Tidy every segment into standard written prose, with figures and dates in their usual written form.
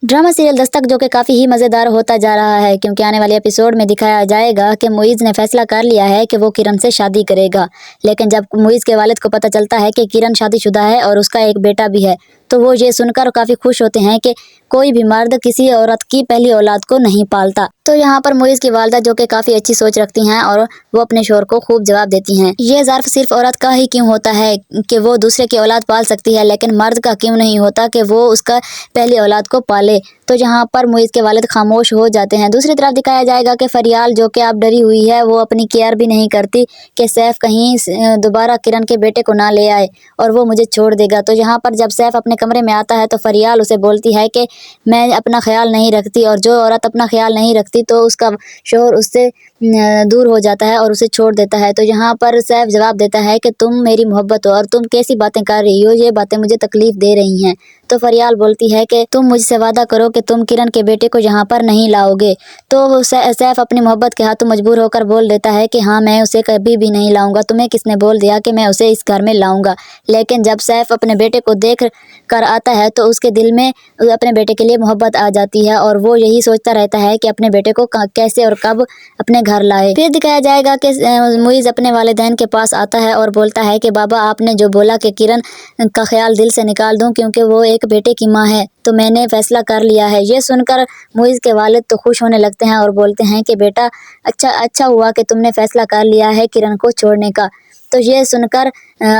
Drama serial Dastak जो कि काफ़ी ही मज़ेदार होता जा रहा है, क्योंकि आने वाले एपिसोड में दिखाया जाएगा कि मुइज़ ने फैसला कर लिया है कि वो किरण से शादी करेगा। लेकिन जब मुइज़ के वालिद को पता चलता है कि किरण शादीशुदा है और उसका एक बेटा भी है, तो वो ये सुनकर काफ़ी खुश होते हैं कि कोई भी मर्द किसी औरत की पहली औलाद को नहीं पालता। तो यहाँ पर मुइज़ की वालदा जो कि काफ़ी अच्छी सोच रखती हैं और वो अपने शोहर को खूब जवाब देती हैं, ये ज़र्फ सिर्फ औरत का ही क्यों होता है कि वो दूसरे की औलाद पाल सकती है, लेकिन मर्द का क्यों नहीं होता कि वो उसका पहली औलाद को पाले। तो यहाँ पर मुइज़ के वालिद खामोश हो जाते हैं। दूसरी तरफ दिखाया जाएगा कि फरियाल जो कि अब डरी हुई है, वो अपनी केयर भी नहीं करती कि सैफ कहीं दोबारा किरण के बेटे को ना ले आए और वो मुझे छोड़ देगा। तो यहाँ पर जब सैफ अपने कमरे में आता है तो फरियाल उसे बोलती है कि मैं अपना ख्याल नहीं रखती, और जो औरत अपना ख्याल नहीं रखती तो उसका शोहर उससे दूर हो जाता है और उसे छोड़ देता है। तो यहाँ पर सैफ जवाब देता है कि तुम मेरी मोहब्बत हो और तुम कैसी बातें कर रही हो, ये बातें मुझे तकलीफ दे रही हैं। तो फरियाल बोलती है कि तुम मुझसे वादा करो कि तुम किरण के बेटे को यहाँ पर नहीं लाओगे। तो सैफ अपनी मोहब्बत के हाथों मजबूर होकर बोल देता है कि हाँ, मैं उसे कभी भी नहीं लाऊंगा, तुम्हें किसने बोल दिया कि मैं उसे इस घर में लाऊंगा। लेकिन जब सैफ अपने बेटे को देख कर आता है तो उसके दिल में अपने बेटे के लिए मोहब्बत आ जाती है और वो यही सोचता रहता है कि अपने बेटे को कैसे और कब अपने घर लाए। फिर दिखाया जाएगा कि मुइज़ अपने वालिदैन के पास आता है और बोलता है कि बाबा, आपने जो बोला कि किरण का ख्याल दिल से निकाल दूं क्योंकि वो एक बेटे की माँ है, तो मैंने फैसला कर लिया है। ये सुनकर मुइज़ के वालिद तो खुश होने लगते हैं और बोलते हैं कि बेटा, अच्छा हुआ कि तुमने फैसला कर लिया है किरण को छोड़ने का। तो ये सुनकर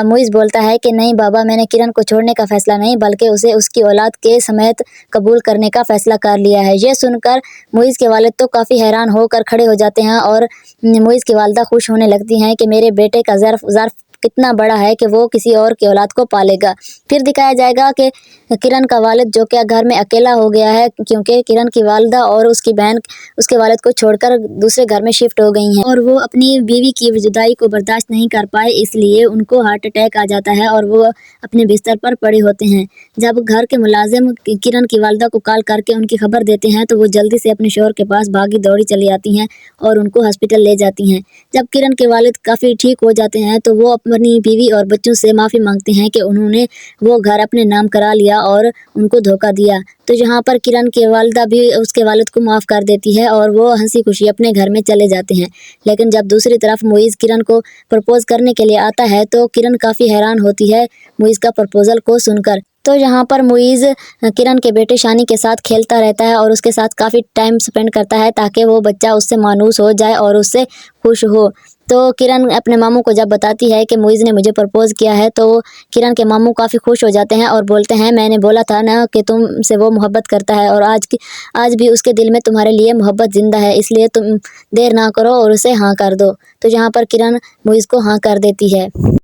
मुइज़ बोलता है कि नहीं बाबा, मैंने किरण को छोड़ने का फैसला नहीं बल्कि उसे उसकी औलाद के समेत कबूल करने का फैसला कर लिया है। ये सुनकर मुइज़ के वालिद तो काफ़ी हैरान होकर खड़े हो जाते हैं और मुइज़ की वालदा खुश होने लगती हैं कि मेरे बेटे का ज़र्फ कितना बड़ा है कि वो किसी और की औलाद को पालेगा। फिर दिखाया जाएगा कि किरण का वालिद जो कि घर में अकेला हो गया है, क्योंकि किरण की वालदा और उसकी बहन उसके वालिद को छोड़कर दूसरे घर में शिफ्ट हो गई हैं और वो अपनी बीवी की जुदाई को बर्दाश्त नहीं कर पाए, इसलिए उनको हार्ट अटैक आ जाता है और वो अपने बिस्तर पर पड़े होते हैं। जब घर के मुलाजिम किरण की वालदा को कॉल करके उनकी खबर देते हैं तो वो जल्दी से अपने शोहर के पास भागी दौड़ी चली आती हैं और उनको हॉस्पिटल ले जाती हैं। जब किरण के वालिद काफ़ी ठीक हो जाते हैं तो वो अपनी बीवी और बच्चों से माफ़ी मांगते हैं कि उन्होंने वो घर अपने नाम करा लिया और उनको धोखा दिया। तो यहाँ पर किरण की वालदा भी उसके वालिद को माफ़ कर देती है और वो हंसी खुशी अपने घर में चले जाते हैं। लेकिन जब दूसरी तरफ मुइज़ किरण को प्रपोज़ करने के लिए आता है तो किरण काफ़ी हैरान होती है मुइज़ का प्रपोज़ल को सुनकर। तो यहाँ पर मुइज़ किरण के बेटे शानी के साथ खेलता रहता है और उसके साथ काफ़ी टाइम स्पेंड करता है ताकि वो बच्चा उससे मानूस हो जाए और उससे खुश हो। तो किरण अपने मामू को जब बताती है कि मुइज़ ने मुझे प्रपोज़ किया है तो किरण के मामू काफ़ी खुश हो जाते हैं और बोलते हैं, मैंने बोला था ना कि तुमसे वो मोहब्बत करता है और आज भी उसके दिल में तुम्हारे लिए मोहब्बत ज़िंदा है, इसलिए तुम देर ना करो और उसे हाँ कर दो। तो यहाँ पर किरण मुइज़ को हाँ कर देती है।